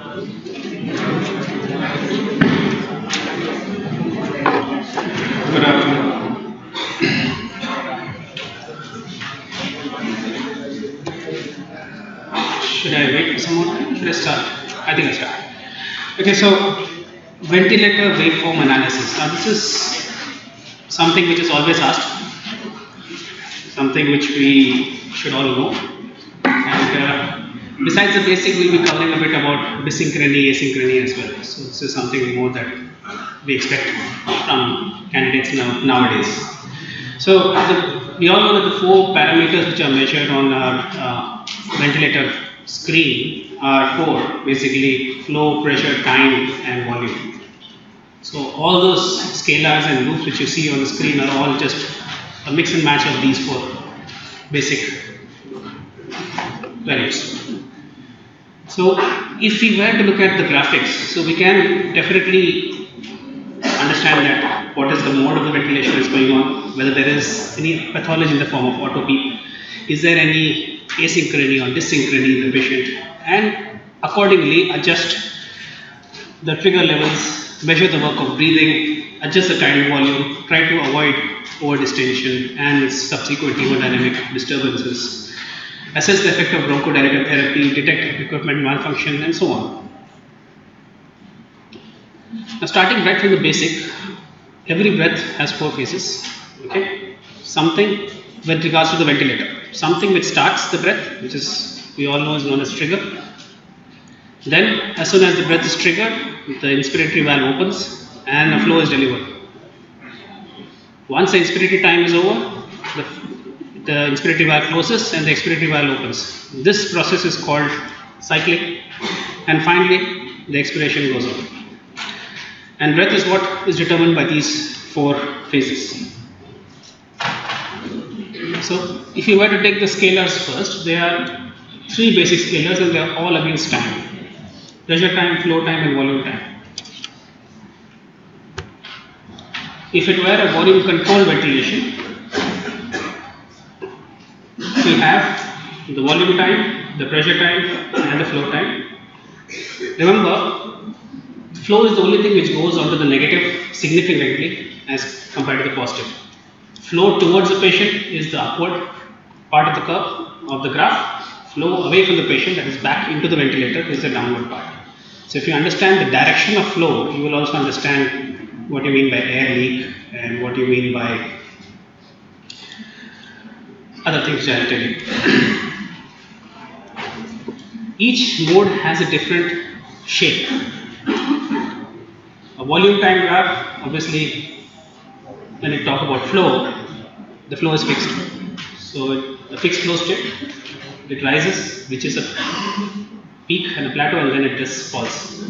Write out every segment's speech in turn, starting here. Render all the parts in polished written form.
Good afternoon. Should I wait for some more time? Should I start? I think I start. Okay, so ventilator waveform analysis. Now this is something which is always asked, something which we should all know. And besides the basic, we'll be covering a bit about desynchrony, asynchrony as well. So this is something more that we expect from candidates nowadays. So we all know that the four parameters which are measured on our ventilator screen are four, basically flow, pressure, time and volume. So all those scalars and loops which you see on the screen are all just a mix and match of these four basic values. So if we were to look at the graphics, so we can definitely understand that what is the mode of the ventilation is going on, whether there is any pathology in the form of autopy, is there any asynchrony or dysynchrony in the patient, and accordingly adjust the trigger levels, measure the work of breathing, adjust the tidal volume, try to avoid over distension and subsequent hemodynamic disturbances, assess the effect of bronchodilator therapy, detect equipment malfunction and so on. Now starting right from the basic, every breath has four phases. Okay, something with regards to the ventilator, something which starts the breath, which is we all know is known as trigger. Then as soon as the breath is triggered, the inspiratory valve opens and a flow is delivered. Once the inspiratory time is over, the inspiratory valve closes and the expiratory valve opens. This process is called cyclic, and finally the expiration goes on. And breath is what is determined by these four phases. So if you were to take the scalars first, there are three basic scalars and they are all against time: pressure time, flow time and volume time. If it were a volume control ventilation, we have the volume time, the pressure time and the flow time. Remember, flow is the only thing which goes onto the negative significantly as compared to the positive. Flow towards the patient is the upward part of the curve of the graph. Flow away from the patient, that is back into the ventilator, is the downward part. So if you understand the direction of flow, you will also understand what you mean by air leak and what you mean by other things I will tell you. Each mode has a different shape. A volume time graph, obviously, when we talk about flow, the flow is fixed. So a fixed flow state, it rises, which is a peak and a plateau, and then it just falls.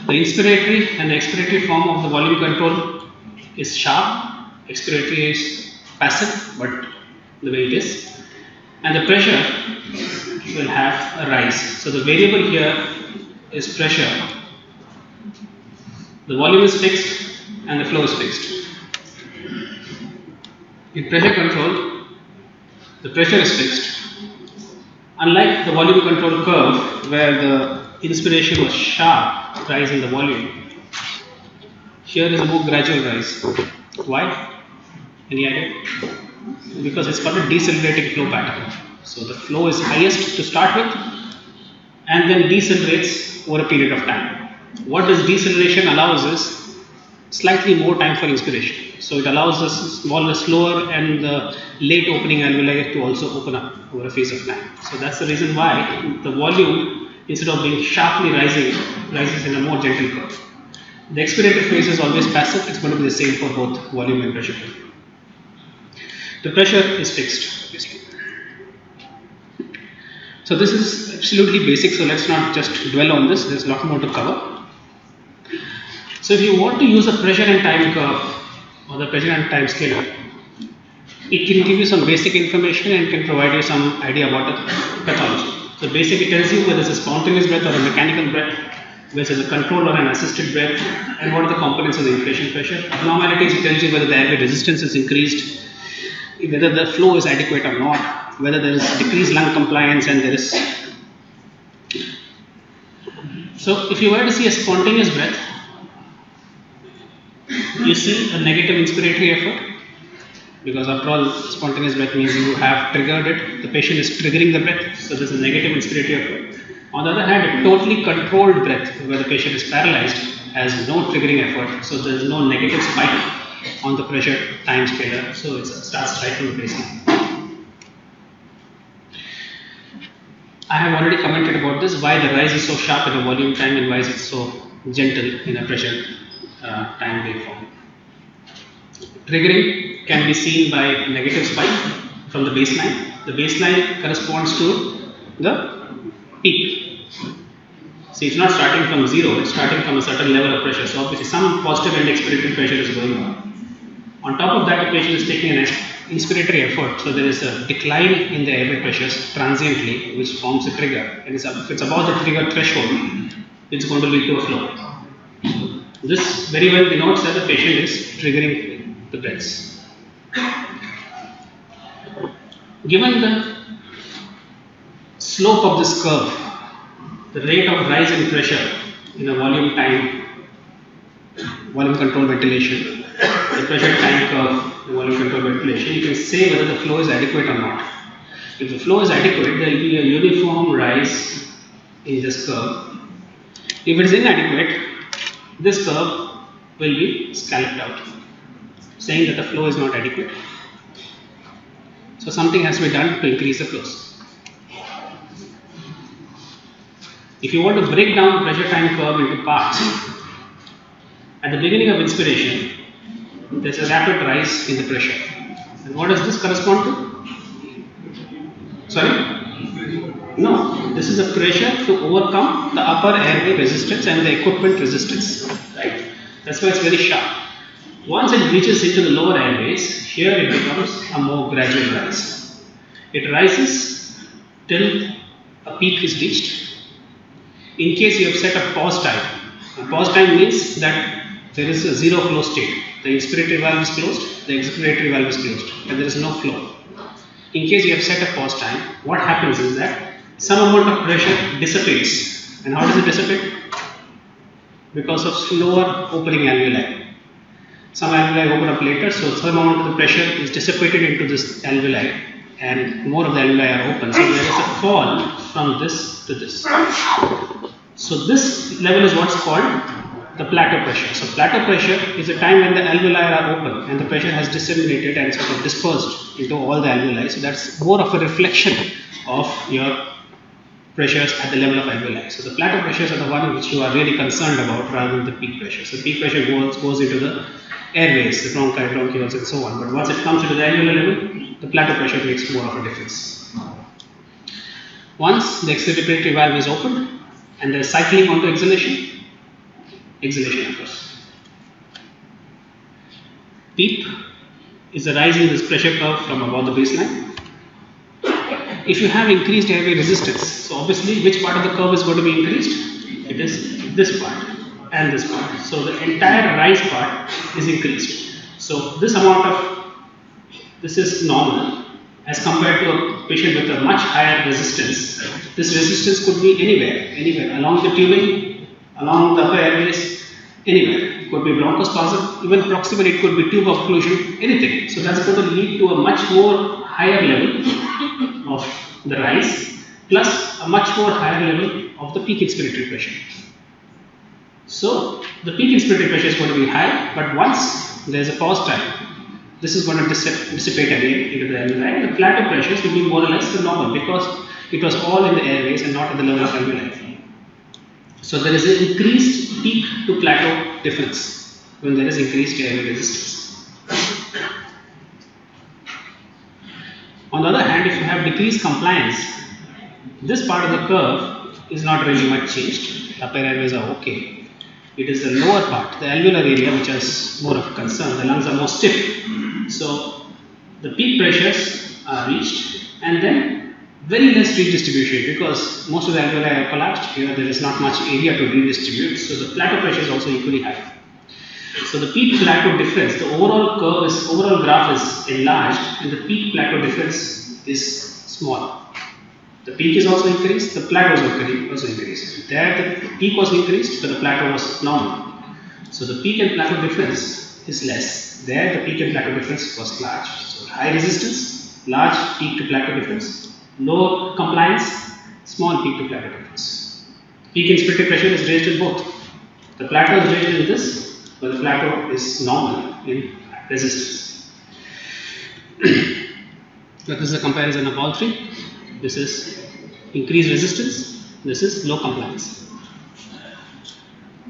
The inspiratory and the expiratory form of the volume control is sharp, expiratory is passive, but the way it is, and the pressure will have a rise. So the variable here is pressure. The volume is fixed and the flow is fixed. In pressure control, the pressure is fixed. Unlike the volume control curve where the inspiration was sharp rise in the volume, here is a more gradual rise. Why? Any idea? Because it's got a decelerating flow pattern. So the flow is highest to start with and then decelerates over a period of time. What this deceleration allows is slightly more time for inspiration. So it allows the slower and the late opening alveoli to also open up over a phase of time. So that's the reason why the volume, instead of being sharply rising, rises in a more gentle curve. The expiratory phase is always passive. It's going to be the same for both volume and pressure. The pressure is fixed, obviously. So this is absolutely basic, so let's not just dwell on this. There's a lot more to cover. So if you want to use a pressure and time curve or the pressure and time scalar, it can give you some basic information and can provide you some idea about the pathology. So basically it tells you whether it's a spontaneous breath or a mechanical breath, whether it's a controlled or an assisted breath, and what are the components of the inflation pressure. Abnormalities, it tells you whether the airway resistance is increased, whether the flow is adequate or not, whether there is decreased lung compliance and there is So if you were to see a spontaneous breath, you see a negative inspiratory effort, because after all, spontaneous breath means you have triggered it, the patient is triggering the breath, so this is a negative inspiratory effort. On the other hand, a totally controlled breath where the patient is paralyzed has no triggering effort, so there is no negative spike on the pressure time scaler, so it starts right from the baseline. I have already commented about this, why the rise is so sharp in a volume time and why is it so gentle in a pressure time waveform. Triggering can be seen by a negative spike from the baseline. The baseline corresponds to the peak. See, it's not starting from zero, it's starting from a certain level of pressure. So obviously some positive end expiratory pressure is going on. On top of that, the patient is taking an inspiratory effort, so there is a decline in the airway pressures transiently, which forms a trigger. And if it's above the trigger threshold, it's going to lead to a flow. This very well denotes that the patient is triggering the breaths. Given the slope of this curve, the rate of rise in pressure in a volume control ventilation, the pressure time curve, the volume control ventilation, you can say whether the flow is adequate or not. If the flow is adequate, there will be a uniform rise in this curve. If it is inadequate, this curve will be scalloped out, saying that the flow is not adequate. So something has to be done to increase the flows. If you want to break down the pressure time curve into parts, at the beginning of inspiration, there is a rapid rise in the pressure. And what does this correspond to? Sorry? No, this is a pressure to overcome the upper airway resistance and the equipment resistance. Right? That's why it's very sharp. Once it reaches into the lower airways, here it becomes a more gradual rise. It rises till a peak is reached. In case you have set a pause time, a pause time means that there is a zero flow state. The inspiratory valve is closed, the expiratory valve is closed, and there is no flow. In case you have set a pause time, what happens is that some amount of pressure dissipates. And how does it dissipate? Because of slower opening alveoli. Some alveoli open up later, so some amount of the pressure is dissipated into this alveoli and more of the alveoli are open. So there is a fall from this to this. So this level is what's called the plateau pressure. So plateau pressure is a time when the alveoli are open and the pressure has disseminated and sort of dispersed into all the alveoli. So that's more of a reflection of your pressures at the level of alveoli. So the plateau pressures are the one which you are really concerned about rather than the peak pressure. So peak pressure goes into the airways, the bronchi, bronchioles and so on. But once it comes into the alveolar level, the plateau pressure makes more of a difference. Once the expiratory valve is opened and there is cycling onto exhalation occurs. PEEP is the rise in this pressure curve from above the baseline. If you have increased airway resistance, so obviously which part of the curve is going to be increased? It is this part and this part. So the entire rise part is increased. So this is normal as compared to a patient with a much higher resistance. This resistance could be anywhere along the tubing, along the upper airways, anywhere. It could be bronchospasm, even proximally it could be tube occlusion, anything. So that's going to lead to a much more higher level of the rise plus a much more higher level of the peak inspiratory pressure. So the peak inspiratory pressure is going to be high, but once there is a pause time, this is going to dissipate again into the alveoli, and the plateau pressures will be more or less the normal because it was all in the airways and not at the level of alveoli. So there is an increased peak to plateau difference when there is increased airway resistance. On the other hand, if you have decreased compliance, this part of the curve is not really much changed. Upper airways are okay. It is the lower part, the alveolar area, which is more of a concern. The lungs are more stiff. So the peak pressures are reached and then very less redistribution because most of the alveoli are collapsed here. There is not much area to redistribute. So the plateau pressure is also equally high. So the peak plateau difference, the overall graph is enlarged and the peak plateau difference is small. The peak is also increased, the plateau is also increased. There the peak was increased, but the plateau was normal. So the peak and plateau difference is less. There the peak and plateau difference was large. So high resistance, large peak to plateau difference, low compliance, small peak to plateau difference. Peak inspirator pressure is raised in both. The plateau is raised in this, but the plateau is normal in resistance. So this is a comparison of all three. This is increased resistance, this is low compliance.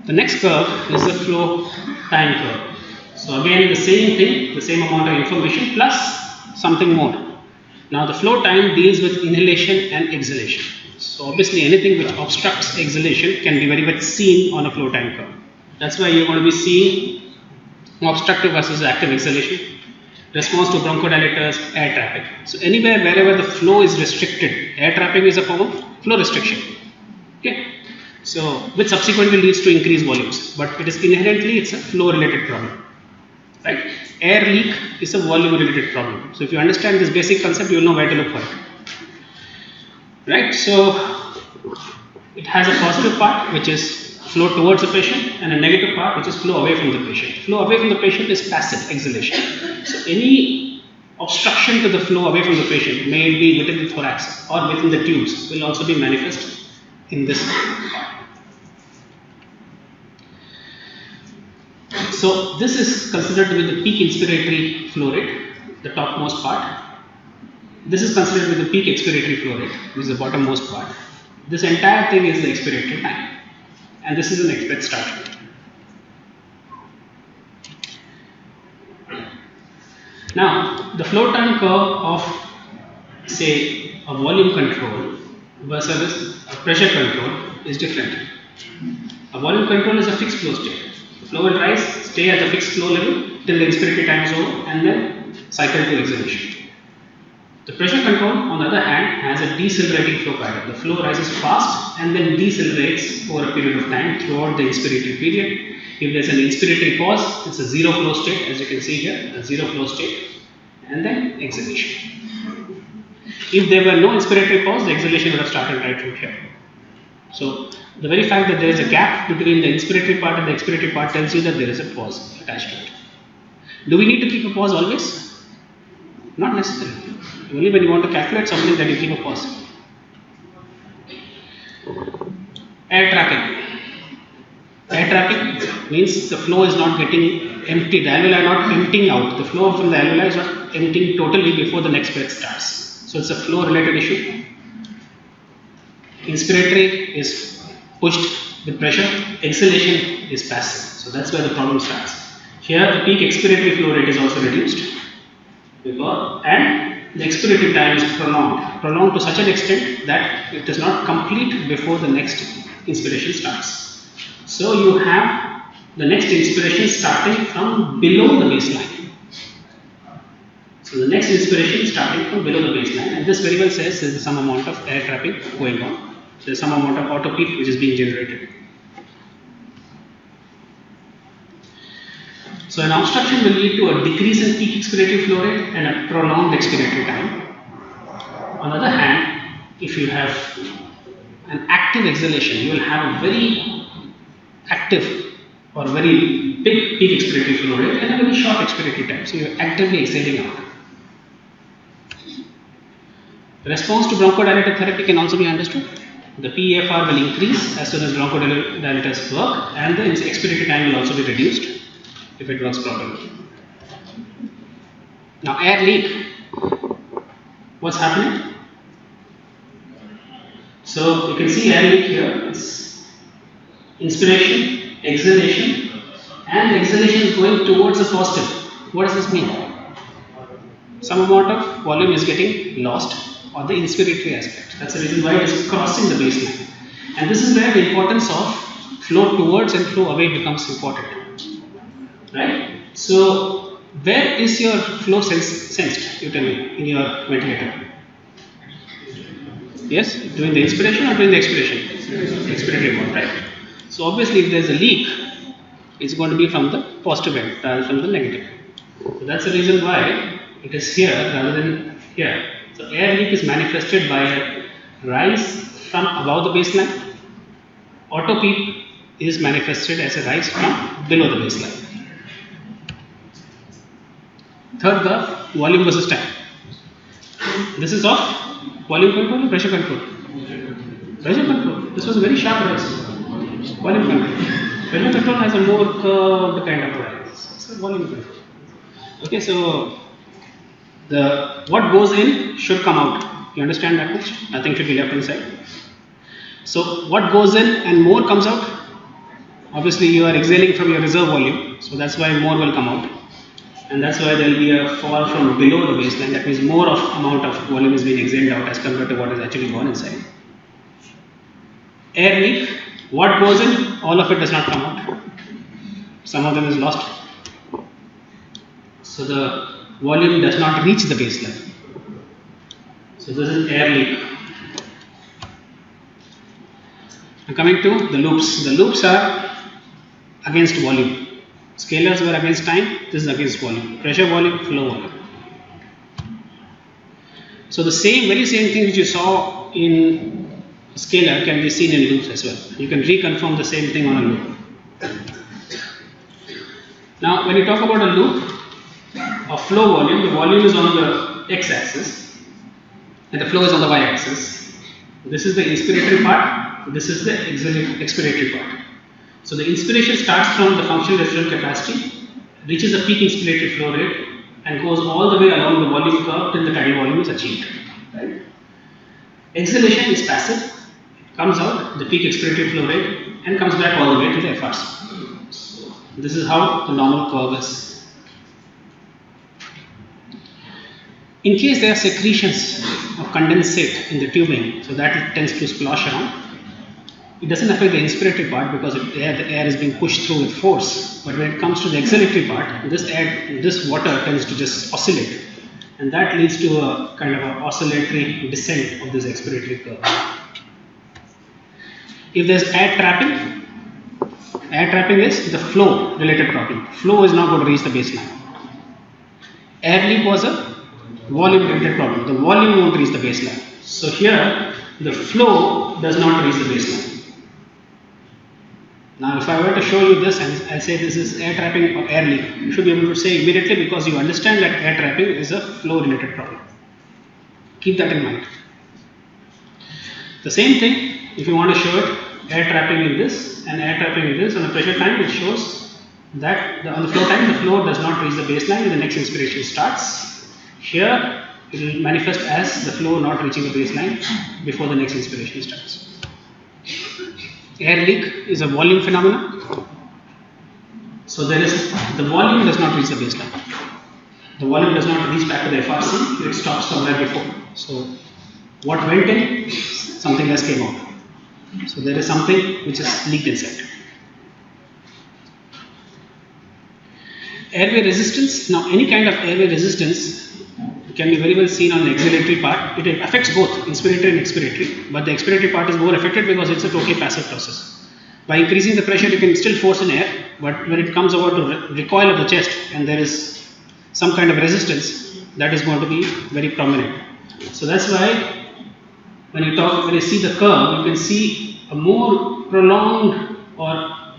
The next curve is the flow time curve. So again the same thing, the same amount of information plus something more. Now the flow time deals with inhalation and exhalation. So obviously anything which obstructs exhalation can be very much seen on a flow time curve. That's why you're going to be seeing obstructive versus active exhalation, response to bronchodilators, air trapping. So anywhere wherever the flow is restricted, air trapping is a form of flow restriction. Okay. So which subsequently leads to increased volumes, but it is inherently it's a flow related problem. Right? Air leak is a volume related problem. So if you understand this basic concept, you will know where to look for it. Right? So it has a positive part which is flow towards the patient and a negative part which is flow away from the patient. Flow away from the patient is passive exhalation. So any obstruction to the flow away from the patient, may it be within the thorax or within the tubes, will also be manifest in this part. So this is considered to be the peak inspiratory flow rate, the topmost part. This is considered to be the peak expiratory flow rate, which is the bottommost part. This entire thing is the expiratory time, and this is an expect start rate. Now, the flow time curve of, say, a volume control versus a pressure control is different. A volume control is a fixed flow state. The flow will rise, stay at the fixed flow level till the inspiratory time is over, and then cycle to exhalation. The pressure control, on the other hand, has a decelerating flow pattern. The flow rises fast and then decelerates over a period of time throughout the inspiratory period. If there is an inspiratory pause, it's a zero flow state, as you can see here, a zero flow state, and then exhalation. If there were no inspiratory pause, the exhalation would have started right from here. So the very fact that there is a gap between the inspiratory part and the expiratory part tells you that there is a pause attached to it. Do we need to keep a pause always? Not necessarily. Only when you want to calculate something that you keep a pause. Air trapping. Air trapping means the flow is not getting emptied. The alveoli are not emptying out. The flow from the alveoli is not emptying totally before the next breath starts. So it's a flow related issue. Inspiratory is pushed with pressure. Exhalation is passive. So that's where the problem starts. Here the peak expiratory flow rate is also reduced. And the expiratory time is prolonged to such an extent that it does not complete before the next inspiration starts. So you have the next inspiration starting from below the baseline. So the next inspiration is starting from below the baseline, and this very well says there is some amount of air trapping going on. There is some amount of auto peak which is being generated. So an obstruction will lead to a decrease in peak expiratory flow rate and a prolonged expiratory time. On the other hand, if you have an active exhalation, you will have a very active or very big peak expiratory flow rate and a very short expiratory time. So you are actively exhaling out. The response to bronchodilator therapy can also be understood. The PEFR will increase as soon as bronchodilators work, and the expiratory time will also be reduced if it works properly. Now air leak, what's happening? So you can see air leak here, it's inspiration, exhalation, and the exhalation is going towards the positive. What does this mean? Some amount of volume is getting lost on the inspiratory aspect. That's the reason why it is crossing the baseline. And this is where the importance of flow towards and flow away becomes important. Right? So, where is your flow sensed? You tell me, in your ventilator. Yes? During the inspiration or during the expiration? Expiratory mode, right? So, obviously, if there is a leak, it's going to be from the positive end rather than from the negative. So, that's the reason why it is here rather than here. So, air leak is manifested by a rise from above the baseline auto peak is manifested as a rise from below the baseline. Third curve, volume versus time. This is of volume control or pressure control? Pressure control. This was a very sharp rise. Volume control. Pressure control has a more curved kind of rise. So volume control. Okay, so what goes in should come out. You understand that much? Nothing should be left inside. So what goes in and more comes out. Obviously, you are exhaling from your reserve volume, so that's why more will come out. And that's why there will be a fall from below the baseline. That means more of amount of volume is being exhaled out as compared to what is actually gone inside. Air leak, what goes in, all of it does not come out. Some of them is lost. So the volume does not reach the baseline. So this is air leak. Now coming to the loops. The loops are against volume. Scalars were against time, this is against volume. Pressure volume, flow volume. So the very same thing which you saw in scalar can be seen in loops as well. You can reconfirm the same thing on a loop. Now when you talk about a loop of flow volume, the volume is on the x-axis and the flow is on the y-axis. This is the inspiratory part, this is the expiratory part. So the inspiration starts from the functional residual capacity, reaches a peak inspiratory flow rate and goes all the way along the volume curve till the tidal volume is achieved. Right? Exhalation is passive, it comes out, the peak expiratory flow rate and comes back all the way to the FRC. So this is how the normal curve is. In case there are secretions of condensate in the tubing, so that tends to splosh around. It doesn't affect the inspiratory part because the air is being pushed through with force. But when it comes to the exhalatory part, this water tends to just oscillate, and that leads to a kind of an oscillatory descent of this expiratory curve. If there's air trapping is the flow related problem. Flow is not going to reach the baseline. Air leak was a volume related problem. The volume won't reach the baseline. So here the flow does not reach the baseline. Now if I were to show you this and I say this is air trapping or air leak, you should be able to say immediately because you understand that air trapping is a flow related problem. Keep that in mind. The same thing, if you want to show it, air trapping in this and air trapping in this, on a pressure time it shows that on the flow time the flow does not reach the baseline and the next inspiration starts. Here it will manifest as the flow not reaching the baseline before the next inspiration starts. Air leak is a volume phenomenon. So the volume does not reach the baseline. The volume does not reach back to the FRC, it stops somewhere before. So what went in, something else came out. So there is something which is leaked inside. Airway resistance. Now any kind of airway resistance can be very well seen on the exhalatory part. It affects both inspiratory and expiratory, but the expiratory part is more affected because it's a totally passive process. By increasing the pressure, you can still force in air, but when it comes about to recoil of the chest and there is some kind of resistance, that is going to be very prominent. So that's why when you see the curve, you can see a more prolonged or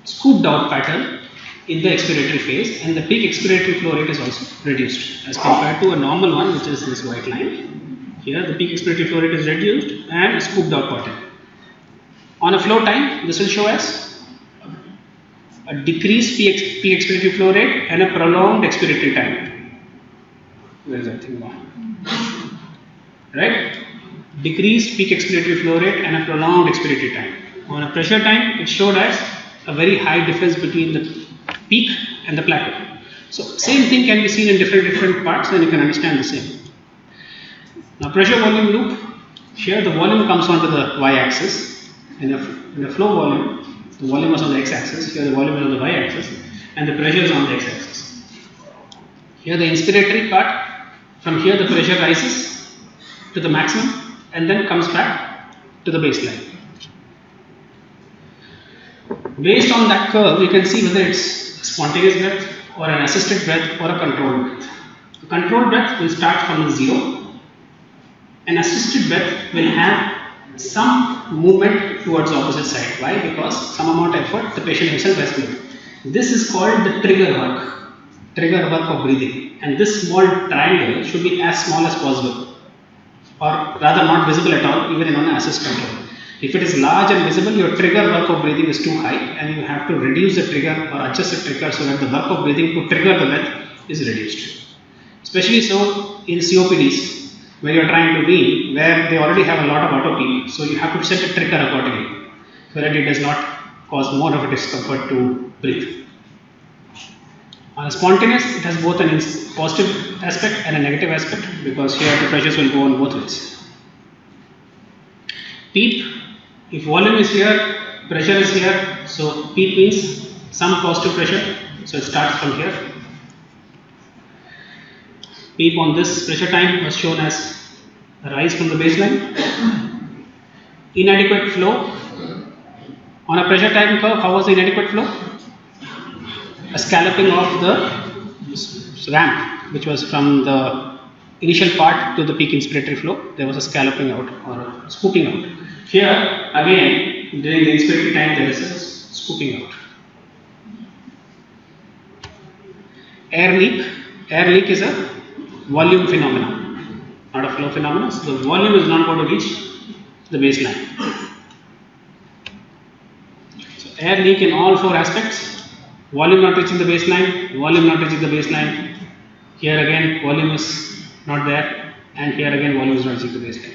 scooped out pattern in the expiratory phase, and the peak expiratory flow rate is also reduced as compared to a normal one, which is this white line. Here the peak expiratory flow rate is reduced and scooped out pattern. On a flow time, this will show as a decreased peak expiratory flow rate and a prolonged expiratory time. Where is that thing gone? Right? Decreased peak expiratory flow rate and a prolonged expiratory time. On a pressure time, it showed as a very high difference between the peak and the plateau. So same thing can be seen in different parts, then you can understand the same. Now pressure volume loop, here the volume comes onto the y-axis. In a flow volume, the volume is on the x-axis, here the volume is on the y-axis, and the pressure is on the x-axis. Here the inspiratory part, from here the pressure rises to the maximum and then comes back to the baseline. Based on that curve, you can see whether it's spontaneous breath or an assisted breath or a controlled breath. A controlled breath will start from 0. An assisted breath will have some movement towards the opposite side. Why? Because some amount of effort the patient himself has made. This is called the trigger work of breathing. And this small triangle should be as small as possible, or rather not visible at all, even in an assist control. If it is large and visible, your trigger work of breathing is too high, and you have to reduce the trigger or adjust the trigger so that the work of breathing to trigger the breath is reduced. Especially so in COPDs, where you are trying to wean, where they already have a lot of autopsy, so you have to set a trigger accordingly so that it does not cause more of a discomfort to breathe. On a spontaneous, it has both a positive aspect and a negative aspect, because here the pressures will go on both ways. PEEP, if volume is here, pressure is here, so PEEP means some positive pressure, so it starts from here. PEEP on this pressure time was shown as a rise from the baseline. Inadequate flow. On a pressure time curve, how was the inadequate flow? A scalloping of the ramp, which was from the initial part to the peak inspiratory flow. There was a scalloping out or a scooping out. Here again, during the inspiratory time, there is a scooping out. Air leak. Air leak is a volume phenomenon, not a flow phenomenon. So the volume is not going to reach the baseline. So air leak in all four aspects. Volume not reaching the baseline, volume not reaching the baseline. Here again, volume is not there, and here again, volume is not reaching the baseline.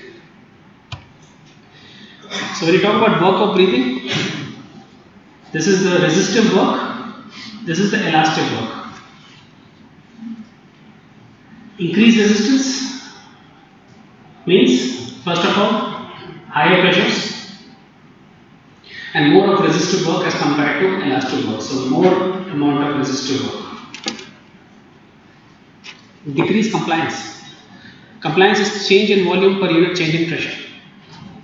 So when you talk about work of breathing, this is the resistive work, this is the elastic work. Increased resistance means, first of all, higher pressures and more of resistive work as compared to elastic work. So more amount of resistive work. Decrease compliance. Compliance is change in volume per unit change in pressure.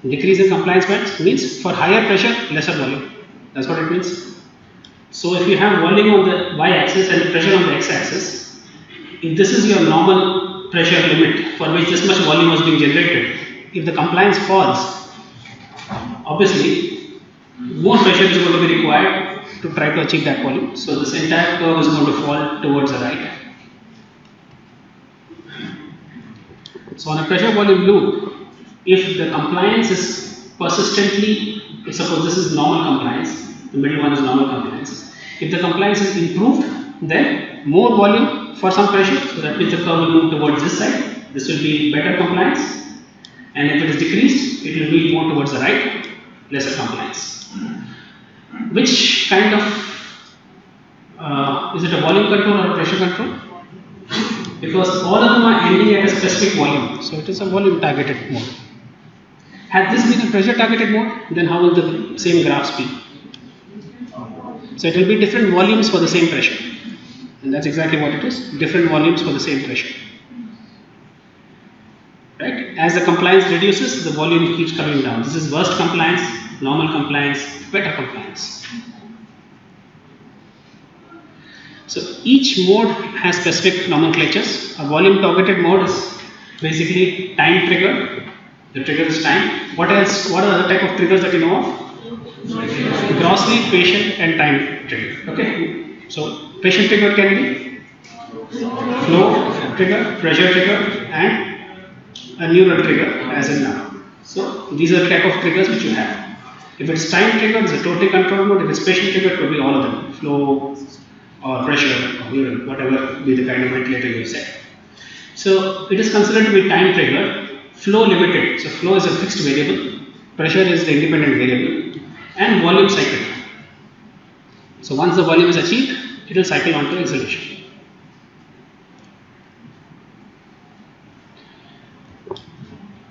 Decrease in compliance means for higher pressure, lesser volume. That's what it means. So if you have volume on the y-axis and pressure on the x-axis, if this is your normal pressure limit for which this much volume was being generated, if the compliance falls, obviously more pressure is going to be required to try to achieve that volume. So this entire curve is going to fall towards the right. So on a pressure volume loop, if the compliance is persistently, suppose this is normal compliance, the middle one is normal compliance. If the compliance is improved, then more volume for some pressure, so that means the curve will move towards this side. This will be better compliance. And if it is decreased, it will be more towards the right, lesser compliance. Which kind of, is it a volume control or a pressure control? Because all of them are ending at a specific volume, so it is a volume targeted mode. Had this been a pressure targeted mode, then how will the same graphs be? So it will be different volumes for the same pressure, and that's exactly what it is, different volumes for the same pressure. Right? As the compliance reduces, the volume keeps coming down. This is worst compliance, normal compliance, better compliance. So each mode has specific nomenclatures. A volume targeted mode is basically time trigger. The trigger is time. What else? What are the type of triggers that you know of? Grossly, patient, and time trigger. Okay. So patient trigger can be flow trigger, pressure trigger, and a neural trigger, as in now. So these are the type of triggers which you have. If it's time trigger, it's a totally controlled mode. If it's patient trigger, it could be all of them: flow, or pressure, or neural, whatever be the kind of ventilator you set. So it is considered to be time trigger. Flow limited. So flow is a fixed variable, pressure is the independent variable, and volume cycle. So once the volume is achieved, it will cycle on to exhalation.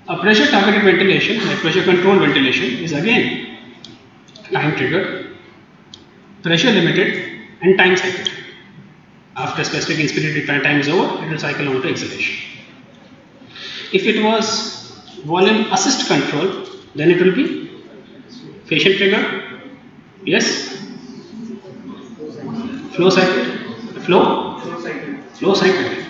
A pressure targeted ventilation, like pressure controlled ventilation, is again time triggered, pressure limited, and time cycled. After specific inspiratory time is over, it will cycle on to exhalation. If it was volume assist control, then it will be patient trigger, yes, flow cycled, flow cycled,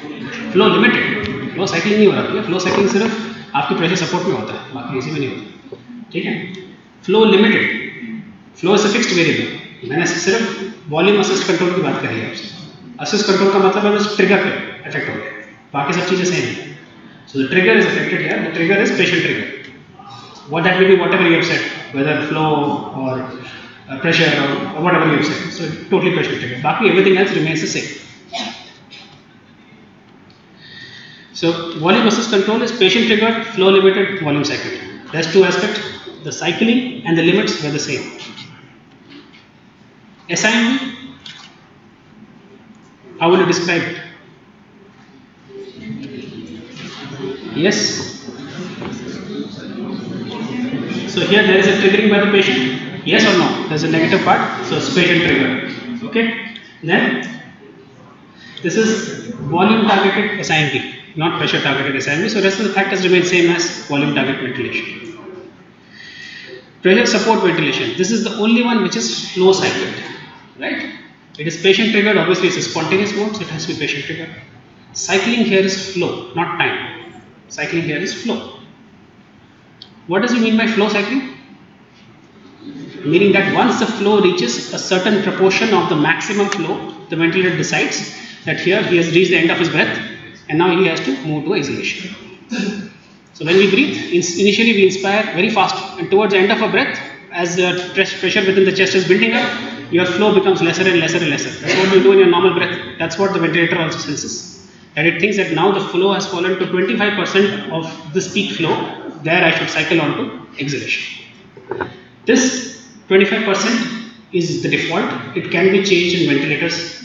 flow limited, flow cycling नहीं हो रहा है, flow cycling सिर्फ आपकी pressure support में होता है, बाकी किसी में नहीं होता. ठीक है. Flow limited, flow is a fixed variable. मैंने सिर्फ वॉल्यूम असिस्ट कंट्रोल की बात करी है आपसे. असिस्ट कंट्रोल का मतलब है बस ट्रिगर पे इफेक्ट हो गया, बाकी सब चीजें सेम है. So the trigger is affected here. The trigger is patient trigger. What that may be, whatever you have said, whether flow or pressure or whatever you have said. So totally pressure trigger. Baki everything else remains the same. So volume assist control is patient triggered, flow limited, volume cycling. There's two aspects. The cycling and the limits were the same. SIMV, how will you describe it? Yes. So here there is a triggering by the patient. Yes or no? There's a negative part. So it's patient trigger. Okay. Then this is volume targeted SIMV, not pressure targeted SIMV. So rest of the factors remain same as volume target ventilation. Pressure support ventilation. This is the only one which is flow cycled, right? It is patient triggered. Obviously, it's a spontaneous mode, so it has to be patient triggered. Cycling here is flow, not time. Cycling here is flow. What does it mean by flow cycling? Meaning that once the flow reaches a certain proportion of the maximum flow, the ventilator decides that here he has reached the end of his breath and now he has to move to exhalation. So when we breathe, initially we inspire very fast, and towards the end of a breath, as the pressure within the chest is building up, your flow becomes lesser and lesser and lesser. That's what you do in your normal breath. That's what the ventilator also senses. And it thinks that now the flow has fallen to 25% of this peak flow. There I should cycle on to exhalation. This 25% is the default. It can be changed in ventilators,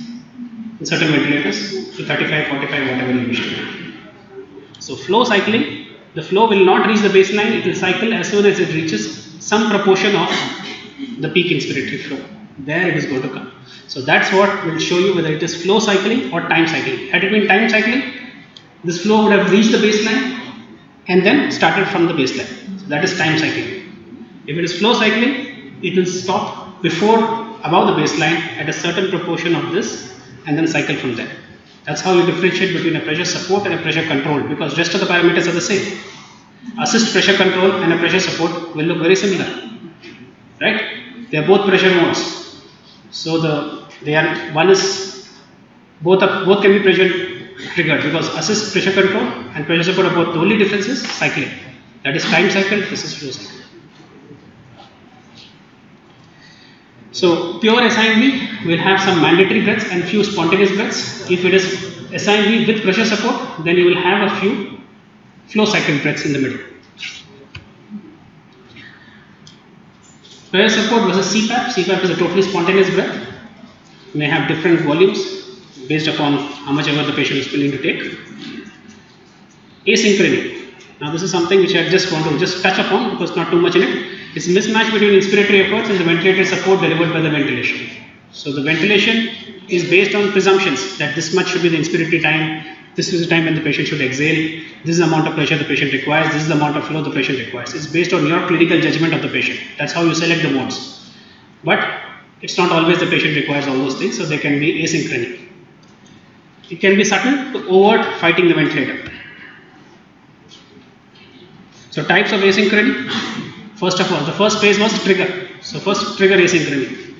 in certain ventilators, to 35, 45, whatever you wish to do. So flow cycling, the flow will not reach the baseline. It will cycle as soon as it reaches some proportion of the peak inspiratory flow. There it is going to come. So that's what will show you whether it is flow cycling or time cycling. Had it been time cycling, this flow would have reached the baseline and then started from the baseline. So that is time cycling. If it is flow cycling, it will stop before above the baseline at a certain proportion of this and then cycle from there. That's how you differentiate between a pressure support and a pressure control, because rest of the parameters are the same. Assist pressure control and a pressure support will look very similar, right? They are both pressure modes. So both can be pressure triggered, because assist pressure control and pressure support are both. The only difference is cycling. That is time cycle, this is flow cycle. So pure SIMV will have some mandatory breaths and few spontaneous breaths. If it is SIMV with pressure support, then you will have a few flow cycle breaths in the middle. Pressure support versus CPAP. CPAP is a totally spontaneous breath. You may have different volumes based upon how much ever the patient is willing to take. Asynchrony. Now this is something which I just want to touch upon because not too much in it. It's a mismatch between inspiratory efforts and the ventilator support delivered by the ventilation. So the ventilation is based on presumptions that this much should be the inspiratory time, this is the time when the patient should exhale, this is the amount of pressure the patient requires, this is the amount of flow the patient requires. It's based on your clinical judgment of the patient. That's how you select the modes. But it's not always the patient requires all those things, so they can be asynchronic. It can be subtle to overt fighting the ventilator. So types of asynchrony. First of all, the first phase was trigger. So first trigger asynchrony.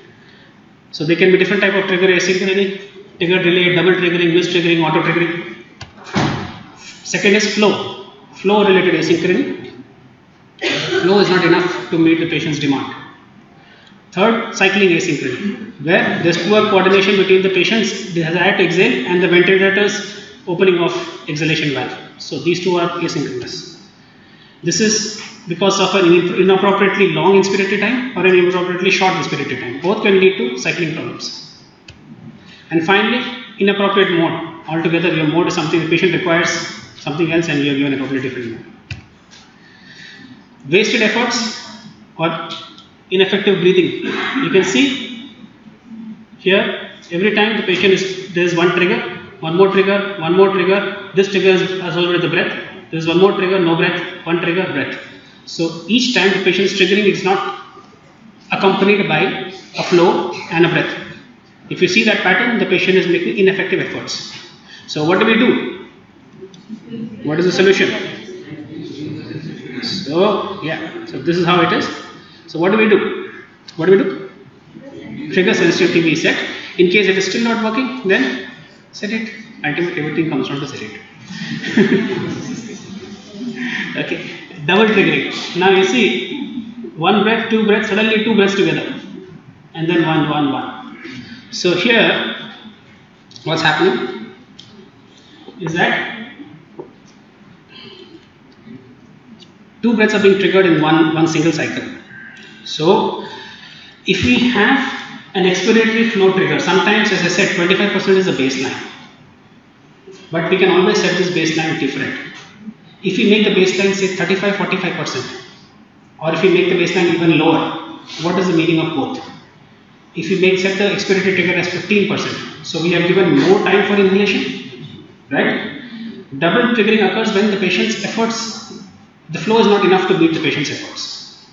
So there can be different type of trigger asynchrony. Trigger delay, double triggering, miss triggering, auto triggering. Second is flow. Flow related asynchrony. Flow is not enough to meet the patient's demand. Third, cycling asynchrony, where there is poor coordination between the patient's desire to exhale and the ventilator's opening of exhalation valve. So these two are asynchronous. This is because of an inappropriately long inspiratory time or an inappropriately short inspiratory time. Both can lead to cycling problems. And finally, inappropriate mode. Altogether, your mode is something the patient requires something else and you are given a totally different mode. Wasted efforts or ineffective breathing. You can see here, every time the patient there is one trigger, one more trigger, one more trigger. This trigger is associated with the breath. There is one more trigger, no breath, one trigger, breath. So each time the patient is triggering, it's not accompanied by a flow and a breath. If you see that pattern, the patient is making ineffective efforts. So what do we do? What is the solution? So yeah, so this is how it is. So what do we do? What do we do? Trigger sensitivity we set. In case it is still not working, then set it. Ultimately, everything comes down to set it. Okay, double triggering. Now you see, one breath, two breaths, suddenly two breaths together, and then one. So here, what's happening is that two breaths are being triggered in one single cycle. So if we have an expiratory flow trigger, sometimes, as I said, 25% is the baseline, but we can always set this baseline different. If we make the baseline say 35-45%, or if we make the baseline even lower, what is the meaning of both? If we set the expiratory trigger as 15%, so we have given more time for inhalation, right? Double triggering occurs when the patient's efforts, the flow is not enough to meet the patient's efforts.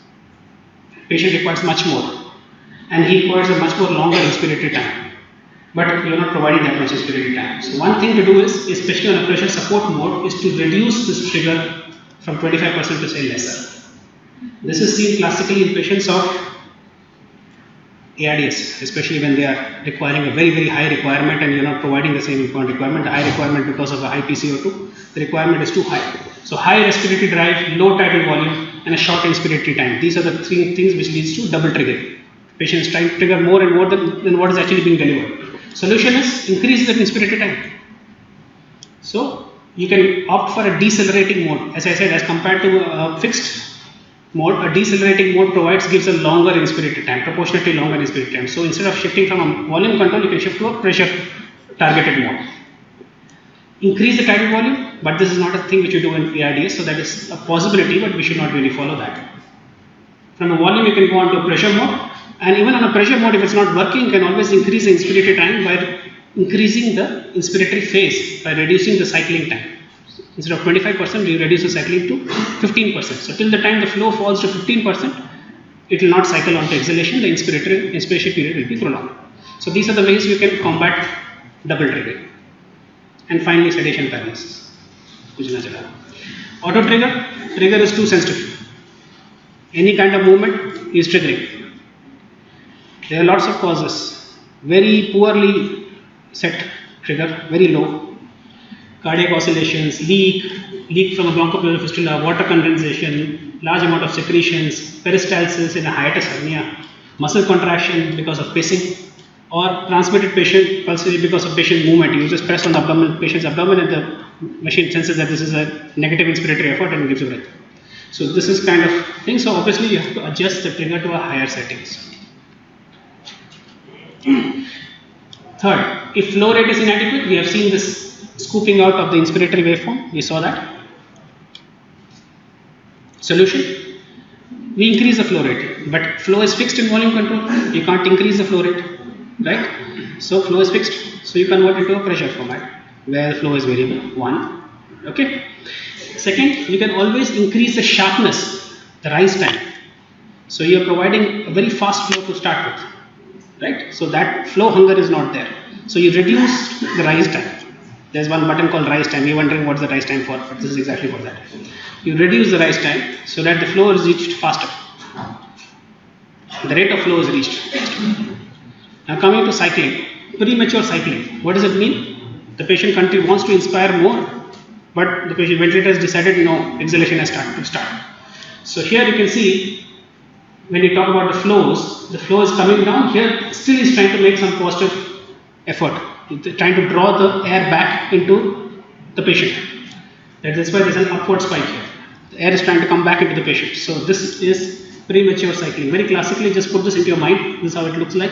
Patient requires much more, and he requires a much more longer inspiratory time, but you are not providing that much inspiratory time. So one thing to do is, especially on a pressure support mode, is to reduce this trigger from 25% to say lesser. This is seen classically in patients of ARDS, especially when they are requiring a very high requirement and you are not providing the same requirement. The high requirement because of a high PCO2, the requirement is too high. So high respiratory drive, low tidal volume, and a short inspiratory time. These are the three things which leads to double triggering. Patient is trying to trigger more and more than what is actually being delivered. Solution is increase the inspiratory time. So you can opt for a decelerating mode. As I said, as compared to a fixed mode, a decelerating mode gives a longer inspiratory time, proportionately longer inspiratory time. So instead of shifting from a volume control, you can shift to a pressure targeted mode. Increase the tidal volume, but this is not a thing which you do in ARDS, so that is a possibility, but we should not really follow that. From a volume, you can go on to a pressure mode, and even on a pressure mode, if it's not working, you can always increase the inspiratory time by increasing the inspiratory phase by reducing the cycling time. Instead of 25%, you reduce the cycling to 15%. So till the time the flow falls to 15%, it will not cycle on to exhalation. The inspiration period will be prolonged. So these are the ways you can combat double triggering. And finally, sedation paralysis. Auto trigger is too sensitive. Any kind of movement is triggering. There are lots of causes. Very poorly set trigger, very low. Cardiac oscillations, leak from a bronchopleural fistula, water condensation, large amount of secretions, peristalsis in a hiatus hernia, muscle contraction because of pacing, or transmitted patient pulsation because of patient movement. You just press on the patient's abdomen, and the machine senses that this is a negative inspiratory effort and gives a breath. So this is kind of thing. So obviously you have to adjust the trigger to a higher settings. Third, if flow rate is inadequate, we have seen this scooping out of the inspiratory waveform. We saw that. Solution, we increase the flow rate, but flow is fixed in volume control. You can't increase the flow rate, right? So flow is fixed. So you convert it to a pressure format where the flow is variable. One. Okay. Second, you can always increase the sharpness, the rise time. So you are providing a very fast flow to start with, right? So that flow hunger is not there. So you reduce the rise time. There's one button called rise time. You're wondering what's the rise time for, but this is exactly for that. You reduce the rise time so that the flow is reached faster. The rate of flow is reached. Now coming to cycling, premature cycling. What does it mean? The patient wants to inspire more, but the patient ventilator has decided no, exhalation has to start. So here you can see when you talk about the flows, the flow is coming down. Here still is trying to make some positive effort, trying to draw the air back into the patient. That's why there's an upward spike here. The air is trying to come back into the patient. So this is premature cycling. Very classically, just put this into your mind. This is how it looks like,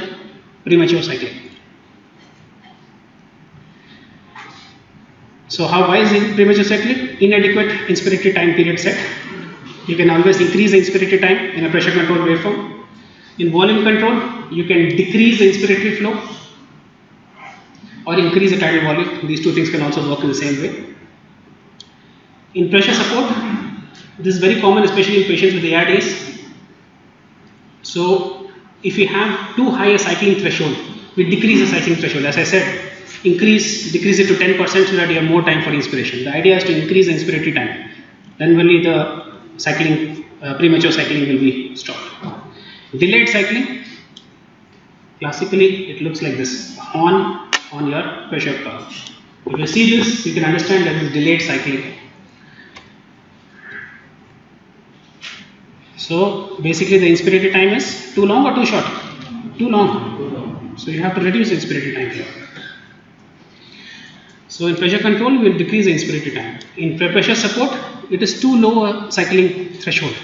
premature cycling. So why is it premature cycling? Inadequate inspiratory time period set. You can always increase the inspiratory time in a pressure control waveform. In volume control, you can decrease the inspiratory flow or increase the tidal volume. These two things can also work in the same way. In pressure support, this is very common, especially in patients with ARDS. So if we have too high a cycling threshold, we decrease the cycling threshold. As I said, decrease it to 10% so that you have more time for inspiration. The idea is to increase the inspiratory time. Then only the cycling, premature cycling will be stopped. Delayed cycling, classically it looks like this, horn on your pressure curve. If you see this, you can understand that is delayed cycling. So basically the inspiratory time is too long or too short? Too long. So you have to reduce the inspiratory time here. So in pressure control, we will decrease the inspiratory time. In pressure support, it is too low a cycling threshold.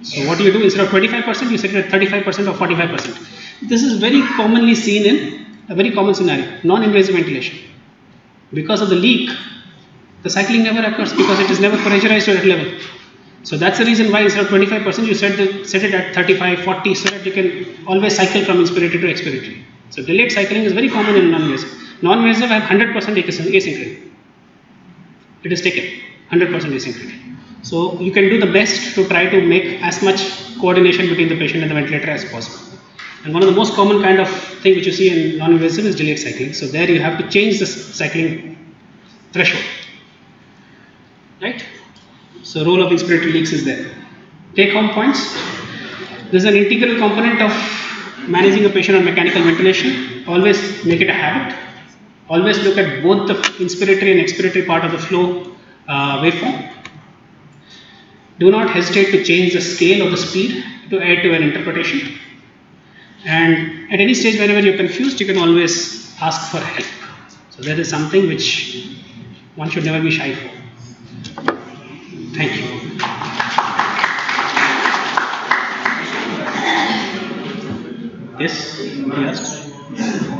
So what do you do? Instead of 25%, you set it at 35% or 45%. This is very commonly seen in a very common scenario, non-invasive ventilation. Because of the leak, the cycling never occurs because it is never pressurized to that level. So that's the reason why instead of 25%, you set it at 35, 40, so that you can always cycle from inspiratory to expiratory. So delayed cycling is very common in non-invasive. Non-invasive have 100% asynchrony. It is taken 100% asynchrony. So you can do the best to try to make as much coordination between the patient and the ventilator as possible. And one of the most common kind of thing which you see in non-invasive is delayed cycling. So there you have to change the cycling threshold, right? So role of inspiratory leaks is there. Take home points. This is an integral component of managing a patient on mechanical ventilation. Always make it a habit. Always look at both the inspiratory and expiratory part of the flow waveform. Do not hesitate to change the scale or the speed to add to an interpretation. And at any stage wherever you're confused, you can always ask for help. So that is something which one should never be shy for. Thank you. Yes, somebody asked.